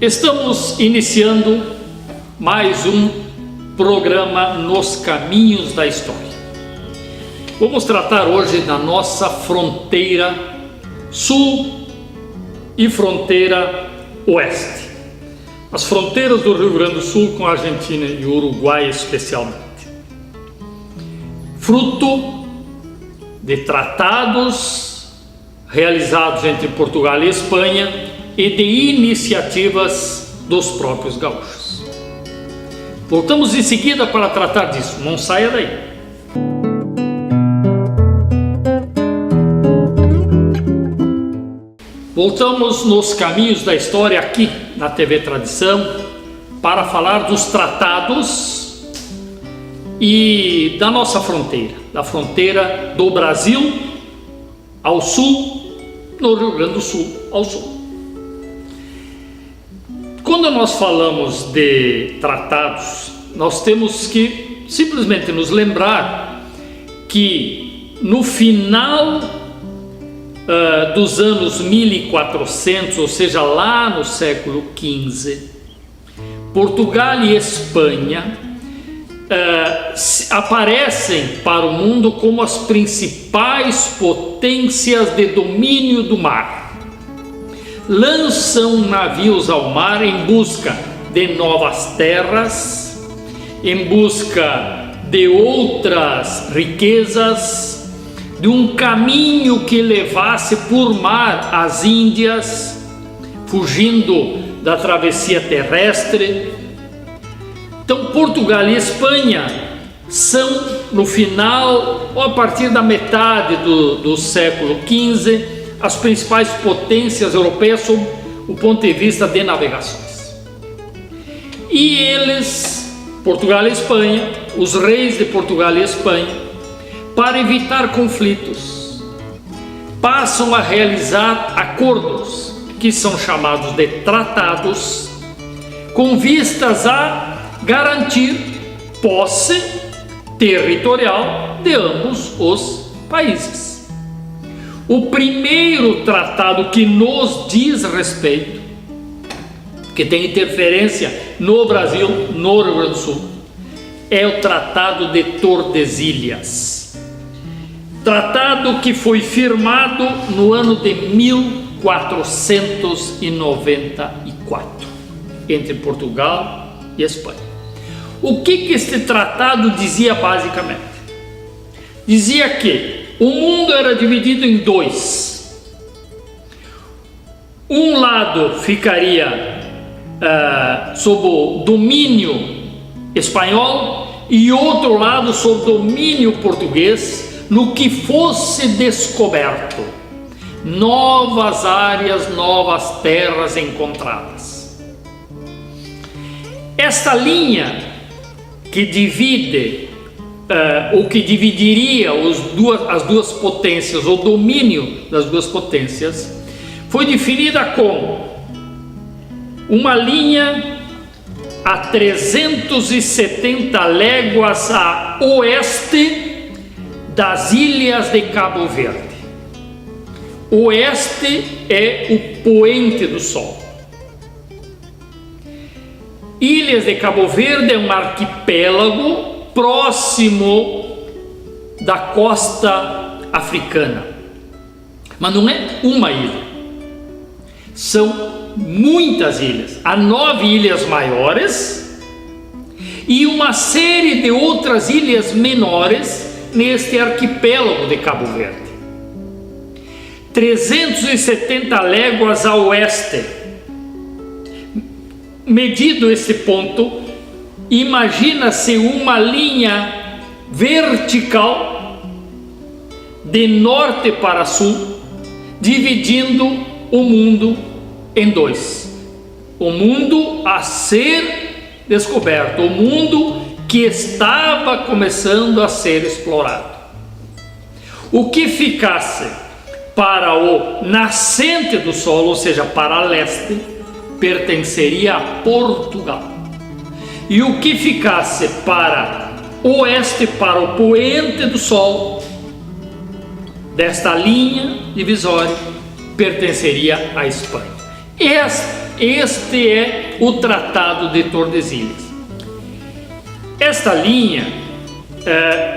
Estamos iniciando mais um programa Nos Caminhos da História. Vamos tratar hoje da nossa fronteira sul e fronteira oeste. As fronteiras do Rio Grande do Sul com a Argentina e o Uruguai especialmente. Fruto de tratados realizados entre Portugal e Espanha e de iniciativas dos próprios gaúchos. Voltamos em seguida para tratar disso, não saia daí. Voltamos nos caminhos da história aqui na TV Tradição para falar dos tratados e da nossa fronteira, da fronteira do Brasil ao sul, no Rio Grande do Sul ao sul. Quando nós falamos de tratados, nós temos que simplesmente nos lembrar que no final dos anos 1400, ou seja, lá no século XV, Portugal e Espanha aparecem para o mundo como as principais potências de domínio do mar. Lançam navios ao mar em busca de novas terras, em busca de outras riquezas, de um caminho que levasse por mar as Índias, fugindo da travessia terrestre. Então, Portugal e Espanha são, no final, ou a partir da metade do século XV, as principais potências europeias sob o ponto de vista de navegações. E eles, Portugal e Espanha, os reis de Portugal e Espanha, para evitar conflitos, passam a realizar acordos, que são chamados de tratados, com vistas a garantir posse territorial de ambos os países. O primeiro tratado que nos diz respeito, que tem interferência no Brasil, no Rio Grande do Sul, é o Tratado de Tordesilhas. Tratado que foi firmado no ano de 1494, entre Portugal e Espanha. O que este tratado dizia basicamente? Dizia que o mundo era dividido em dois. Um lado ficaria sob o domínio espanhol e outro lado sob domínio português, no que fosse descoberto novas áreas, novas terras encontradas. Esta linha que divide o que dividiria as duas potências, o domínio das duas potências, foi definida como uma linha a 370 léguas a oeste das ilhas de Cabo Verde. Oeste é o poente do Sol. Ilhas de Cabo Verde é um arquipélago próximo da costa africana, mas não é uma ilha, são muitas ilhas. Há 9 ilhas maiores e uma série de outras ilhas menores neste arquipélago de Cabo Verde. 370 léguas a oeste. Medido esse ponto, imagina-se uma linha vertical de norte para sul, dividindo o mundo em dois. O mundo a ser descoberto, o mundo que estava começando a ser explorado. O que ficasse para o nascente do sol, ou seja, para leste, pertenceria a Portugal. E o que ficasse para oeste, para o poente do sol, desta linha divisória, pertenceria à Espanha. Este é o Tratado de Tordesilhas. Esta linha,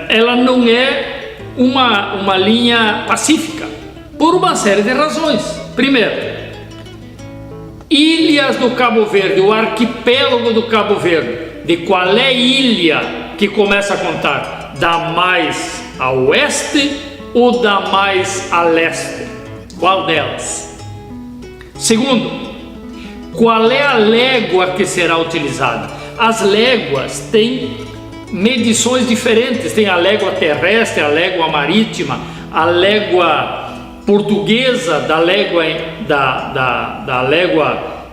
ela não é uma linha pacífica, por uma série de razões. Primeiro, Ilhas do Cabo Verde, o arquipélago do Cabo Verde. De qual é ilha que começa a contar? Da mais a oeste ou da mais a leste? Qual delas? Segundo, qual é a légua que será utilizada? As léguas têm medições diferentes. Tem a légua terrestre, a légua marítima, a légua portuguesa, da légua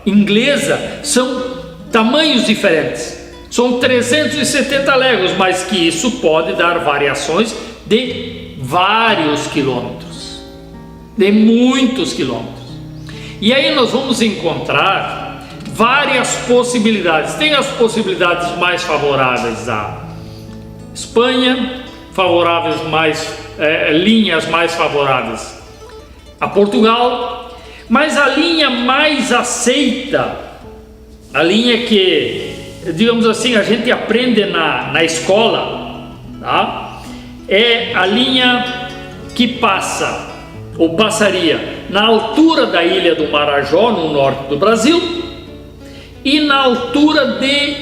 inglesa. São tamanhos diferentes. São 370 léguas, mas que isso pode dar variações de vários quilômetros, de muitos quilômetros. E aí nós vamos encontrar várias possibilidades. Tem as possibilidades mais favoráveis à Espanha, linhas mais favoráveis a Portugal, mas a linha mais aceita, a linha que, digamos assim, a gente aprende na escola, tá? É a linha que passa, ou passaria, na altura da ilha do Marajó, no norte do Brasil, e na altura de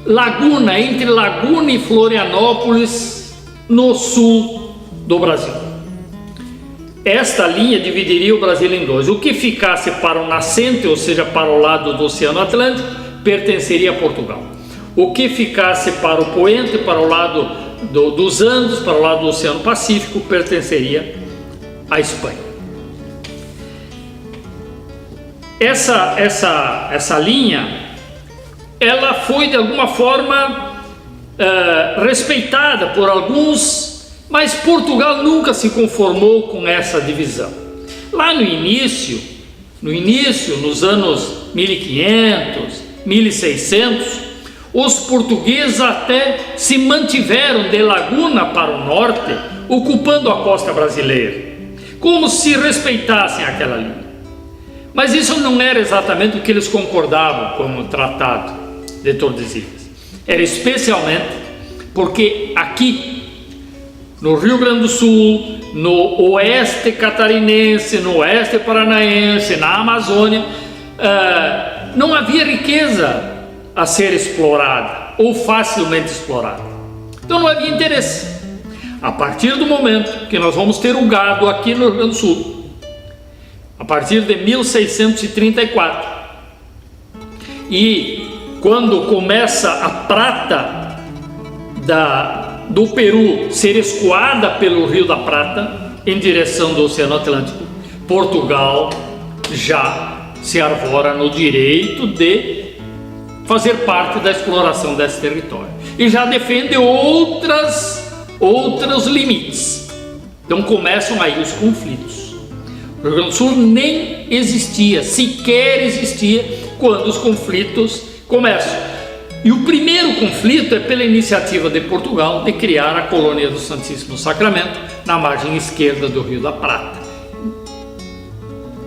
Laguna, entre Laguna e Florianópolis, no sul do Brasil. Esta linha dividiria o Brasil em dois. O que ficasse para o nascente, ou seja, para o lado do Oceano Atlântico, pertenceria a Portugal. O que ficasse para o poente, para o lado dos Andes, para o lado do Oceano Pacífico, pertenceria à Espanha. Essa linha, ela foi de alguma forma respeitada por alguns, mas Portugal nunca se conformou com essa divisão. Lá no início, nos anos 1500, 1600, os portugueses até se mantiveram de Laguna para o norte, ocupando a costa brasileira, como se respeitassem aquela linha. Mas isso não era exatamente o que eles concordavam com o Tratado de Tordesilhas. Era especialmente porque aqui, no Rio Grande do Sul, no oeste catarinense, no oeste paranaense, na Amazônia, não havia riqueza a ser explorada ou facilmente explorada. Então não havia interesse. A partir do momento que nós vamos ter o gado aqui no Rio Grande do Sul, a partir de 1634, e quando começa a prata do Peru ser escoada pelo Rio da Prata em direção do Oceano Atlântico, Portugal já se arvora no direito de fazer parte da exploração desse território e já defende outros limites. Então começam aí os conflitos. O Rio Grande do Sul nem existia, sequer existia, quando os conflitos começam. E o primeiro conflito é pela iniciativa de Portugal de criar a colônia do Santíssimo Sacramento na margem esquerda do Rio da Prata,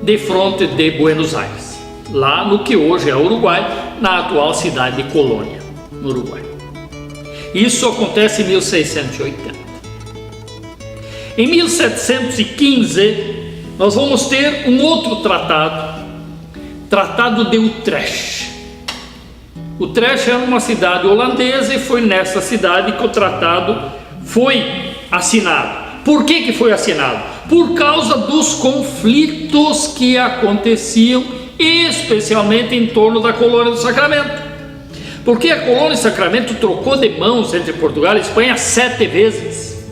de fronte de Buenos Aires, lá no que hoje é Uruguai, na atual cidade de Colônia, no Uruguai. Isso acontece em 1680. Em 1715, nós vamos ter um outro tratado, Tratado de Utrecht. Utrecht era uma cidade holandesa e foi nessa cidade que o tratado foi assinado. Por que foi assinado? Por causa dos conflitos que aconteciam, especialmente em torno da colônia do Sacramento. Porque a colônia do Sacramento trocou de mãos entre Portugal e Espanha 7 vezes.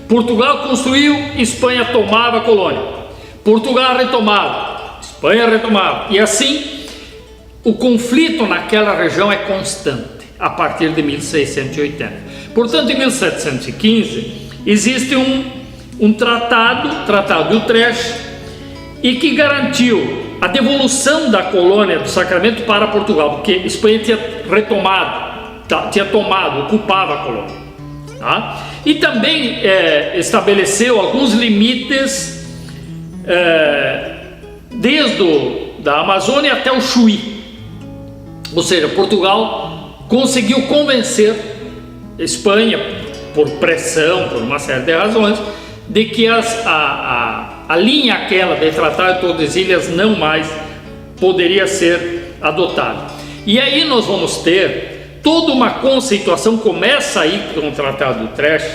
Portugal construiu, Espanha tomava a colônia. Portugal retomava, Espanha retomava. E assim, o conflito naquela região é constante, a partir de 1680. Portanto, em 1715, existe um tratado de Utrecht, e que garantiu a devolução da colônia do Sacramento para Portugal, porque Espanha tinha ocupava a colônia. Tá? E também estabeleceu alguns limites desde da Amazônia até o Chuí. Ou seja, Portugal conseguiu convencer a Espanha, por pressão, por uma série de razões, de que a linha aquela de Tratado de Tordesilhas não mais poderia ser adotada. E aí nós vamos ter toda uma conceituação, começa aí com o Tratado de Utrecht,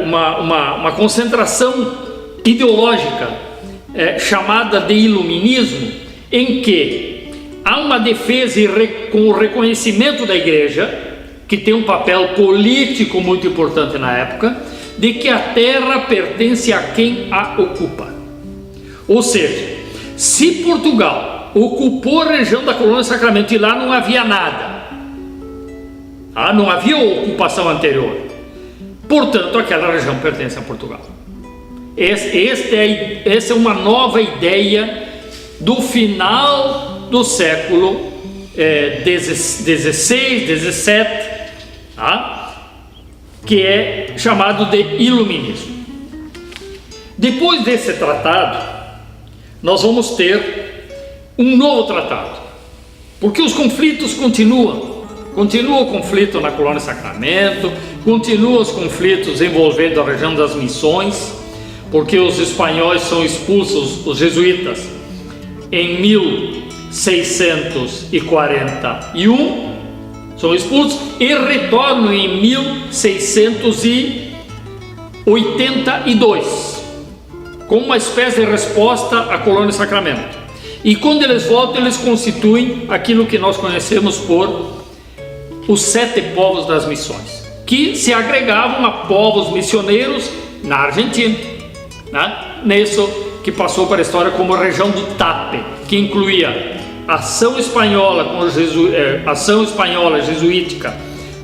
uma concentração ideológica chamada de iluminismo, em que há uma defesa com o reconhecimento da Igreja, que tem um papel político muito importante na época, de que a terra pertence a quem a ocupa. Ou seja, se Portugal ocupou a região da Colônia Sacramento e lá não havia nada, não havia ocupação anterior, portanto aquela região pertence a Portugal. Essa é uma nova ideia do final do século XVI, XVII, que é chamado de iluminismo. Depois desse tratado, nós vamos ter um novo tratado, porque os conflitos continuam. Continua o conflito na Colônia Sacramento, continuam os conflitos envolvendo a região das missões, porque os espanhóis são expulsos, os jesuítas, em 1641, são expulsos e retornam em 1682, como uma espécie de resposta à Colônia Sacramento. E quando eles voltam, eles constituem aquilo que nós conhecemos por os 7 povos das missões, que se agregavam a povos missioneiros na Argentina, nisso que passou para a história como a região do Tape, que incluía ação espanhola jesuítica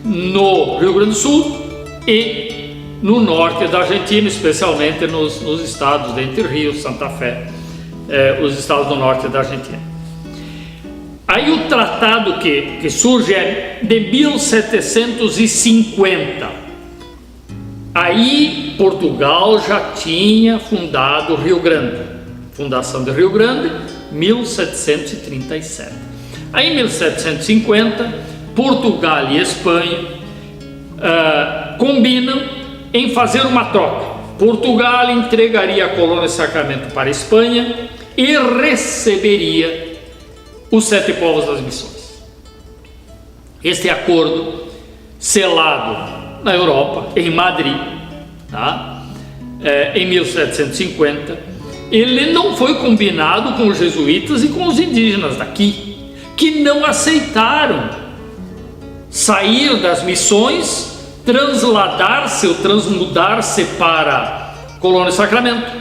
no Rio Grande do Sul e no norte da Argentina, especialmente nos estados de Entre Rios, Santa Fé, os estados do norte da Argentina. Aí o tratado que surge é de 1750. Aí Portugal já tinha fundado o Rio Grande, fundação do Rio Grande, 1737. Aí em 1750, Portugal e Espanha combinam em fazer uma troca. Portugal entregaria a Colônia Sacramento para a Espanha e receberia os 7 povos das missões. Este acordo, selado na Europa, em Madrid, em 1750, ele não foi combinado com os jesuítas e com os indígenas daqui, que não aceitaram sair das missões, transladar-se ou transmudar-se para a Colônia Sacramento,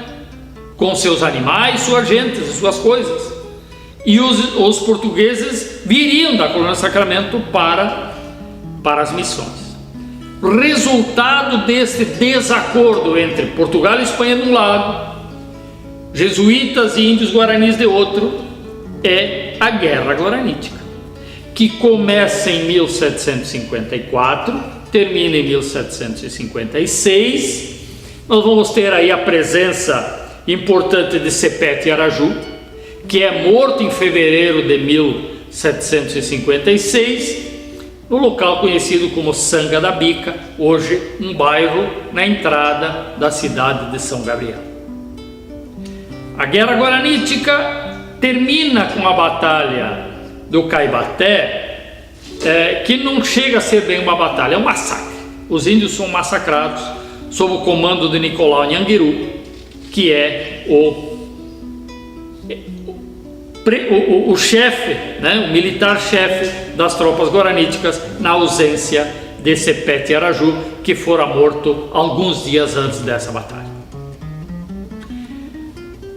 com seus animais, suas gentes, suas coisas. E os portugueses viriam da Colônia Sacramento para as missões. Resultado desse desacordo entre Portugal e Espanha de um lado, jesuítas e índios guaranis de outro, é a Guerra Guaranítica, que começa em 1754, termina em 1756. Nós vamos ter aí a presença importante de Sepete Araju, que é morto em fevereiro de 1756, no local conhecido como Sanga da Bica, hoje um bairro na entrada da cidade de São Gabriel. A Guerra Guaranítica termina com a Batalha do Caibaté, que não chega a ser bem uma batalha, é um massacre. Os índios são massacrados sob o comando de Nicolau Nhanguiru, que é o chefe, o militar-chefe das tropas guaraníticas, na ausência de Sepete Araju, que fora morto alguns dias antes dessa batalha.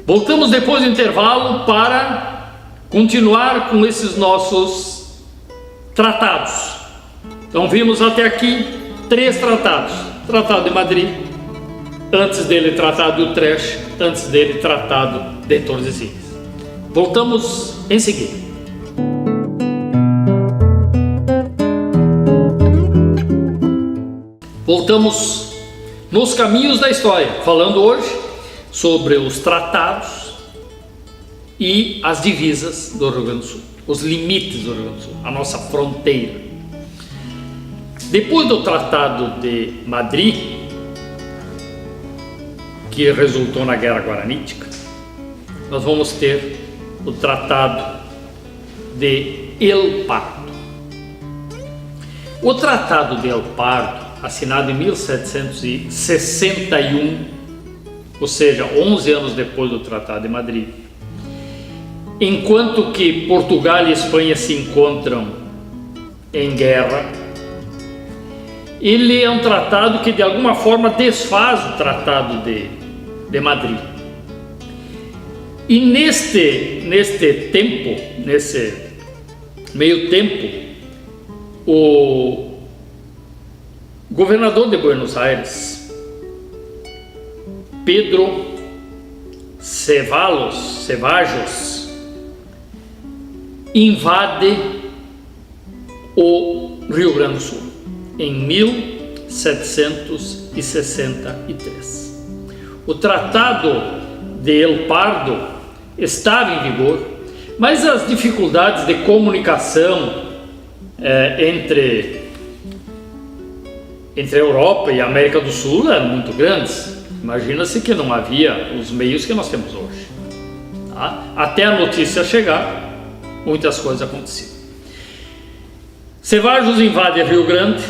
Voltamos depois do intervalo para continuar com esses nossos tratados. Então vimos até aqui 3 tratados: Tratado de Madrid, antes dele Tratado de Utrecht, antes dele Tratado de Tordesilhas. Voltamos em seguida. Voltamos nos caminhos da história, falando hoje sobre os tratados e as divisas do Rio Grande do Sul, os limites do Rio Grande do Sul, a nossa fronteira. Depois do Tratado de Madrid, que resultou na Guerra Guaranítica, nós vamos ter o Tratado de El Pardo. O Tratado de El Pardo, assinado em 1761, ou seja, 11 anos depois do Tratado de Madrid, enquanto que Portugal e Espanha se encontram em guerra, ele é um tratado que de alguma forma desfaz o Tratado de Madrid. E neste meio tempo, o governador de Buenos Aires, Pedro Cevallos, invade o Rio Grande do Sul em 1763. O Tratado de El Pardo estava em vigor, mas as dificuldades de comunicação entre a Europa e a América do Sul eram muito grandes. Imagina-se que não havia os meios que nós temos hoje. Tá? Até a notícia chegar, muitas coisas aconteciam. Cevallos invade Rio Grande,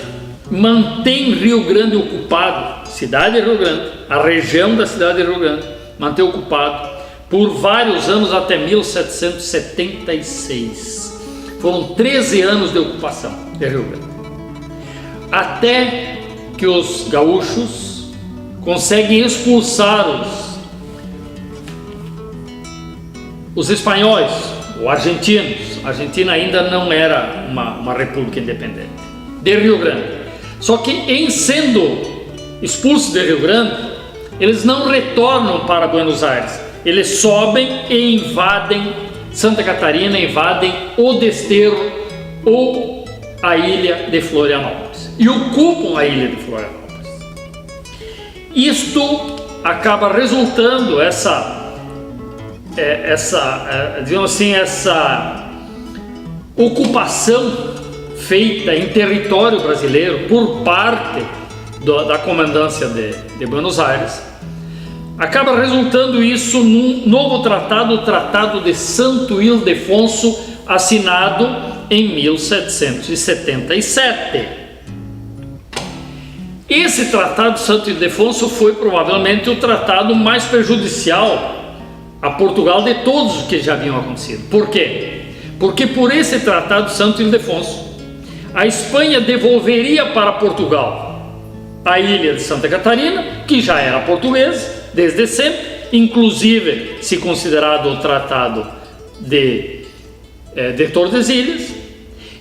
mantém Rio Grande ocupado, cidade de Rio Grande, a região da cidade de Rio Grande, mantém ocupado por vários anos até 1776. Foram 13 anos de ocupação de Rio Grande. Até que os gaúchos conseguem expulsar os espanhóis, ou argentinos. A Argentina ainda não era uma república independente, de Rio Grande. Só que em sendo expulsos de Rio Grande, eles não retornam para Buenos Aires. Eles sobem e invadem Santa Catarina, invadem o Desterro ou a ilha de Florianópolis e ocupam a ilha de Florianópolis. Isto acaba resultando digamos assim, essa ocupação feita em território brasileiro por parte da comandância de Buenos Aires. Acaba resultando isso num novo tratado, o Tratado de Santo Ildefonso, assinado em 1777. Esse Tratado de Santo Ildefonso foi provavelmente o tratado mais prejudicial a Portugal de todos os que já haviam acontecido. Por quê? Porque por esse Tratado de Santo Ildefonso, a Espanha devolveria para Portugal a ilha de Santa Catarina, que já era portuguesa desde sempre, inclusive se considerado o Tratado de Tordesilhas,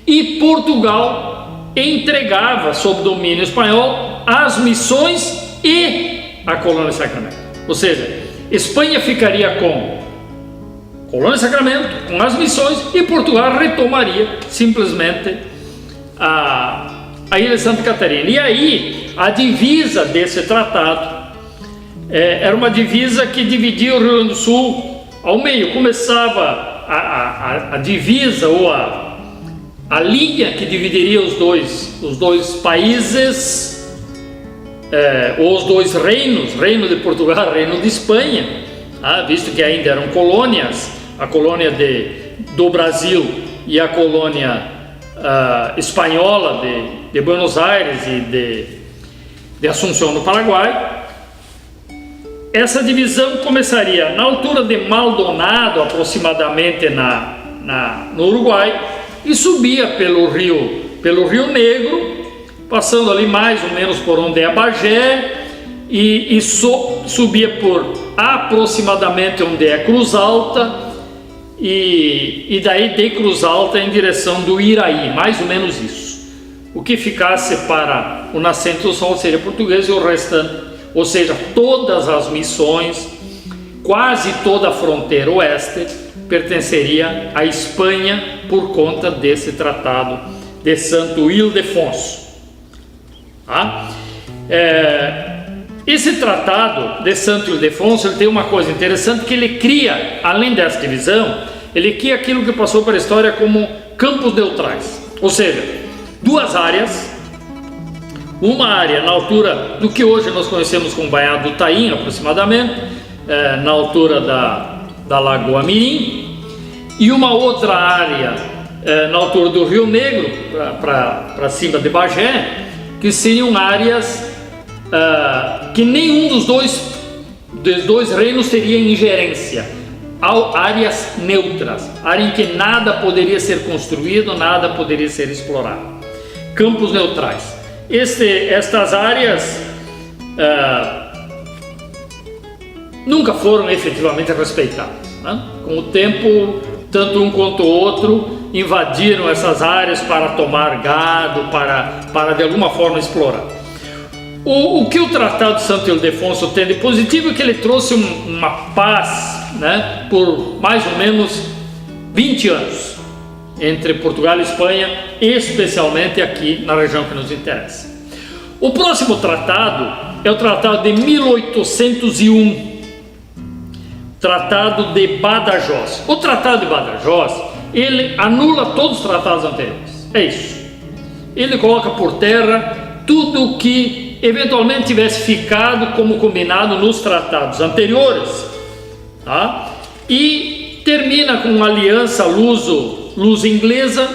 e Portugal entregava sob domínio espanhol as missões e a Colônia Sacramento. Ou seja, Espanha ficaria com Colônia Sacramento, com as missões, e Portugal retomaria simplesmente a ilha de Santa Catarina. E aí a divisa desse tratado era uma divisa que dividia o Rio Grande do Sul ao meio. Começava a divisa ou a linha que dividiria os dois países, ou os dois reinos, Reino de Portugal, Reino de Espanha, visto que ainda eram colônias, a colônia do Brasil e a colônia espanhola de Buenos Aires e de Assunção no Paraguai. Essa divisão começaria na altura de Maldonado, aproximadamente no Uruguai, e subia pelo Rio Negro, passando ali mais ou menos por onde é Bagé, e subia por aproximadamente onde é Cruz Alta, e daí de Cruz Alta em direção do Iraí, mais ou menos isso. O que ficasse para o nascente do sol seria português e o restante, ou seja, todas as missões, quase toda a fronteira oeste, pertenceria à Espanha por conta desse Tratado de Santo Ildefonso. Esse tratado de Santo Ildefonso, ele tem uma coisa interessante, que ele cria, além dessa divisão, ele cria aquilo que passou para a história como campos neutrais, ou seja, duas áreas, uma área na altura do que hoje nós conhecemos como Baía do Taim, aproximadamente, na altura da Lagoa Mirim, e uma outra área na altura do Rio Negro, para cima de Bagé, que seriam áreas que nenhum dos dois reinos teria ingerência, áreas neutras, área em que nada poderia ser construído, nada poderia ser explorado, campos neutrais. Estas áreas nunca foram efetivamente respeitadas, né? Com o tempo, tanto um quanto o outro invadiram essas áreas para tomar gado, para de alguma forma explorar. O que o Tratado de Santo Ildefonso tem de positivo é que ele trouxe uma paz, né, por mais ou menos 20 anos entre Portugal e Espanha, especialmente aqui na região que nos interessa. O próximo tratado é o Tratado de 1801, Tratado de Badajoz. O Tratado de Badajoz, ele anula todos os tratados anteriores, é isso. Ele coloca por terra tudo o que eventualmente tivesse ficado como combinado nos tratados anteriores, tá? E termina com uma aliança luso-inglesa,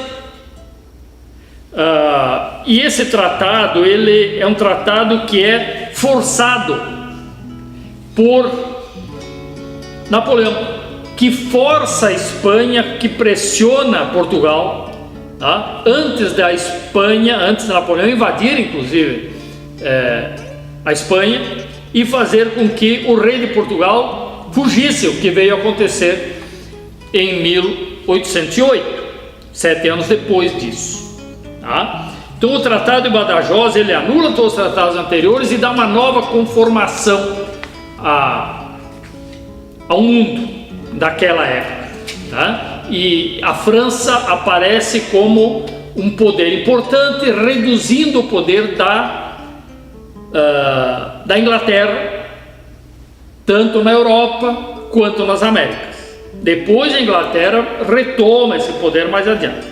e esse tratado, ele é um tratado que é forçado por Napoleão, que força a Espanha, que pressiona Portugal, tá? Antes de Napoleão invadir, inclusive, a Espanha, e fazer com que o rei de Portugal fugisse, o que veio a acontecer em 1808, 7 anos depois disso, tá? Então o Tratado de Badajoz, ele anula todos os tratados anteriores e dá uma nova conformação ao mundo daquela época, tá? E a França aparece como um poder importante, reduzindo o poder da Inglaterra, tanto na Europa quanto nas Américas. Depois a Inglaterra retoma esse poder mais adiante.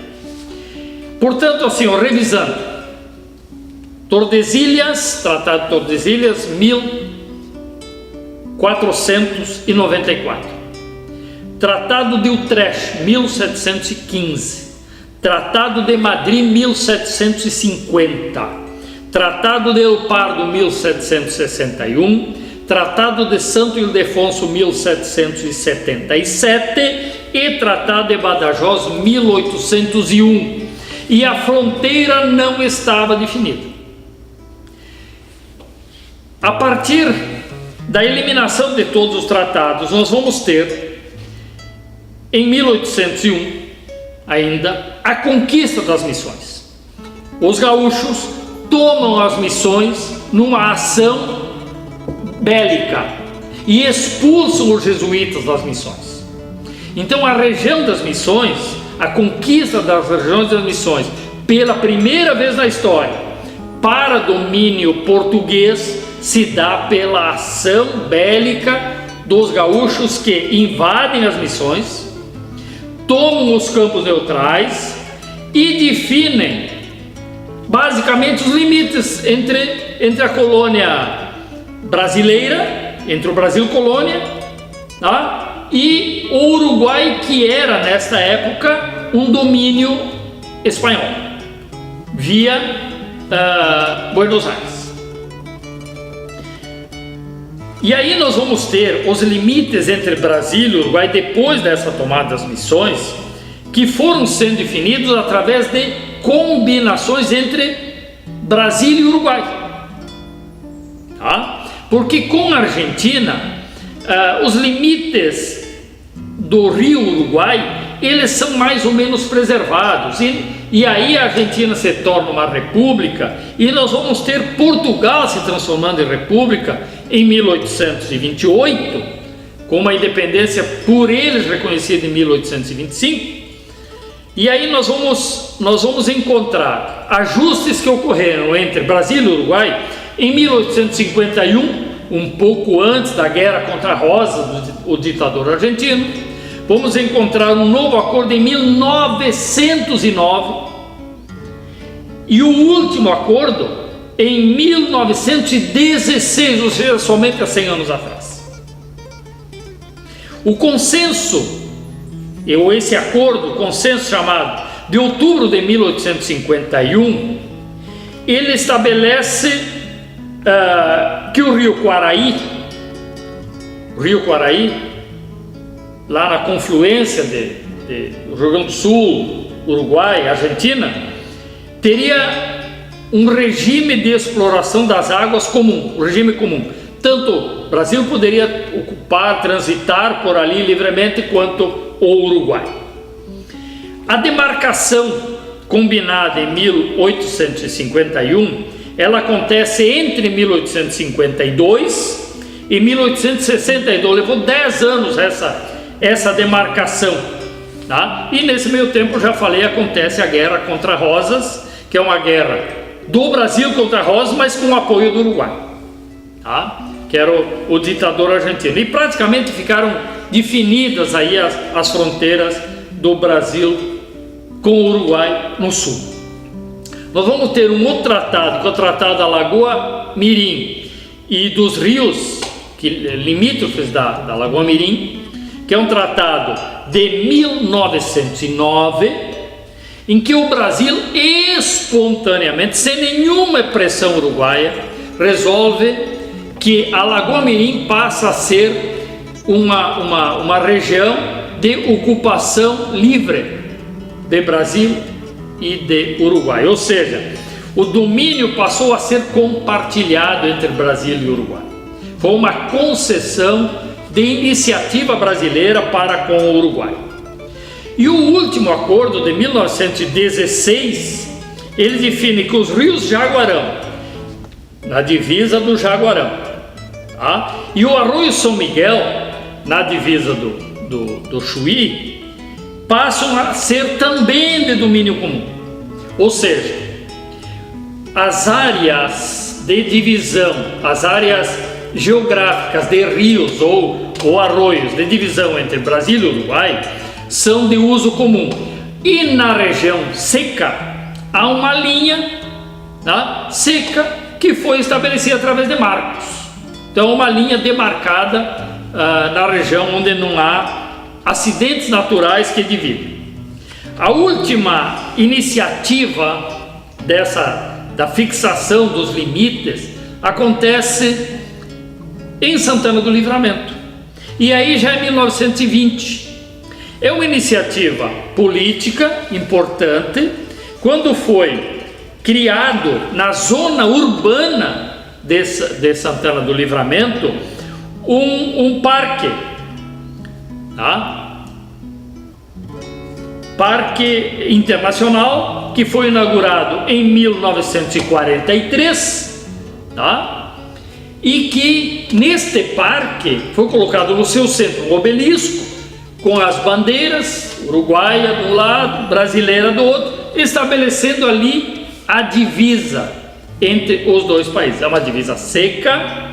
Portanto, assim, revisando, Tordesilhas, Tratado de Tordesilhas, 1494. Tratado de Utrecht, 1715. Tratado de Madrid, 1750. Tratado de El Pardo, 1761, Tratado de Santo Ildefonso, 1777 e Tratado de Badajoz, 1801. E a fronteira não estava definida. A partir da eliminação de todos os tratados, nós vamos ter, em 1801, ainda, a conquista das missões. Os gaúchos tomam as missões numa ação bélica e expulsam os jesuítas das missões. Então a região das missões, a conquista das regiões das missões, pela primeira vez na história, para domínio português, se dá pela ação bélica dos gaúchos que invadem as missões, tomam os campos neutrais e definem basicamente os limites entre a colônia brasileira, entre o Brasil colônia, tá? E o Uruguai, que era nesta época um domínio espanhol, via Buenos Aires. E aí nós vamos ter os limites entre Brasil e Uruguai depois dessa tomada das missões, que foram sendo definidos através de combinações entre Brasil e Uruguai, tá? Porque com a Argentina, os limites do rio Uruguai, eles são mais ou menos preservados, e aí a Argentina se torna uma república, e nós vamos ter Portugal se transformando em república em 1828, com uma independência por eles reconhecida em 1825. E aí nós vamos encontrar ajustes que ocorreram entre Brasil e Uruguai em 1851, um pouco antes da guerra contra Rosas, o ditador argentino. Vamos encontrar um novo acordo em 1909 e o último acordo em 1916, ou seja, somente há 100 anos atrás. O consenso, ou esse acordo, o consenso chamado de outubro de 1851, ele estabelece que o Rio Quaraí, lá na confluência do Rio Grande do Sul, Uruguai, Argentina, teria um regime de exploração das águas comum, um regime comum. Tanto o Brasil poderia ocupar, transitar por ali livremente, quanto o Uruguai. A demarcação combinada em 1851, ela acontece entre 1852 e 1862, levou 10 anos essa demarcação, tá? E nesse meio tempo, já falei, acontece a guerra contra Rosas, que é uma guerra do Brasil contra Rosas, mas com o apoio do Uruguai, tá? Que era o ditador argentino. E praticamente ficaram definidas aí as fronteiras do Brasil com o Uruguai no sul. Nós vamos ter um outro tratado, que é o Tratado da Lagoa Mirim e dos rios limítrofes da Lagoa Mirim, que é um tratado de 1909, em que o Brasil espontaneamente, sem nenhuma pressão uruguaia, resolve que a Lagoa Mirim passa a ser uma região de ocupação livre de Brasil e de Uruguai, ou seja, o domínio passou a ser compartilhado entre Brasil e Uruguai. Foi uma concessão de iniciativa brasileira para com o Uruguai. E o último acordo de 1916, ele define que os rios Jaguarão, na divisa do Jaguarão, tá? E o Arroio São Miguel, na divisa do Chuí, passam a ser também de domínio comum. Ou seja, as áreas de divisão, as áreas geográficas de rios ou arroios de divisão entre Brasil e Uruguai são de uso comum. E na região seca há uma linha, tá, seca, que foi estabelecida através de marcos. Então, uma linha demarcada na região onde não há acidentes naturais que dividem. A última iniciativa da fixação dos limites acontece em Santana do Livramento, e aí já é 1920. É uma iniciativa política importante, quando foi criado na zona urbana de Santana do Livramento um parque, tá? Parque Internacional, que foi inaugurado em 1943, tá? E que neste parque foi colocado no seu centro um obelisco com as bandeiras, uruguaia de um lado, brasileira do outro, estabelecendo ali a divisa entre os dois países. É uma divisa seca,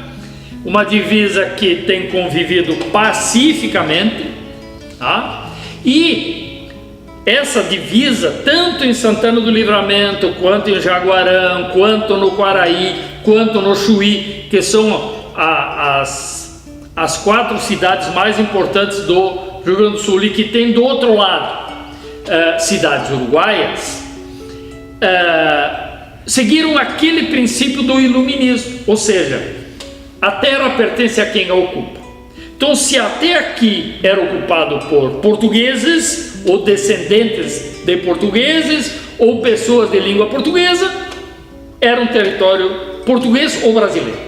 uma divisa que tem convivido pacificamente, tá? E essa divisa, tanto em Santana do Livramento, quanto em Jaguarão, quanto no Quaraí, quanto no Chuí, que são as 4 cidades mais importantes do Rio Grande do Sul, e que tem do outro lado cidades uruguaias, seguiram aquele princípio do iluminismo, ou seja, a terra pertence a quem a ocupa. Então, se até aqui era ocupado por portugueses, ou descendentes de portugueses, ou pessoas de língua portuguesa, era um território português ou brasileiro.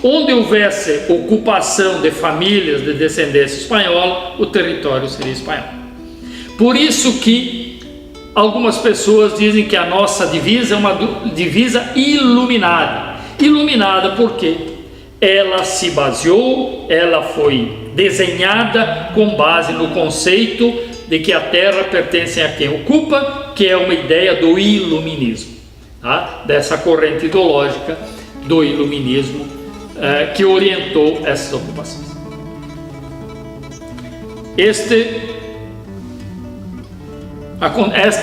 Onde houvesse ocupação de famílias de descendência espanhola, o território seria espanhol. Por isso que algumas pessoas dizem que a nossa divisa é uma divisa iluminada. Iluminada porque ela se baseou, ela foi desenhada com base no conceito de que a terra pertence a quem ocupa, que é uma ideia do iluminismo, tá? Dessa corrente ideológica do iluminismo que orientou essas ocupações. Esta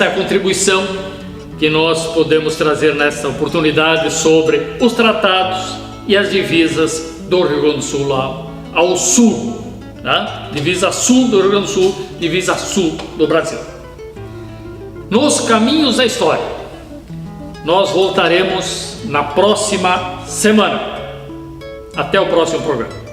é a contribuição que nós podemos trazer nessa oportunidade sobre os tratados e as divisas do Rio Grande do Sul ao sul, tá? Divisa sul do Rio Grande do Sul, divisa sul do Brasil. Nos caminhos da história, nós voltaremos na próxima semana. Até o próximo programa.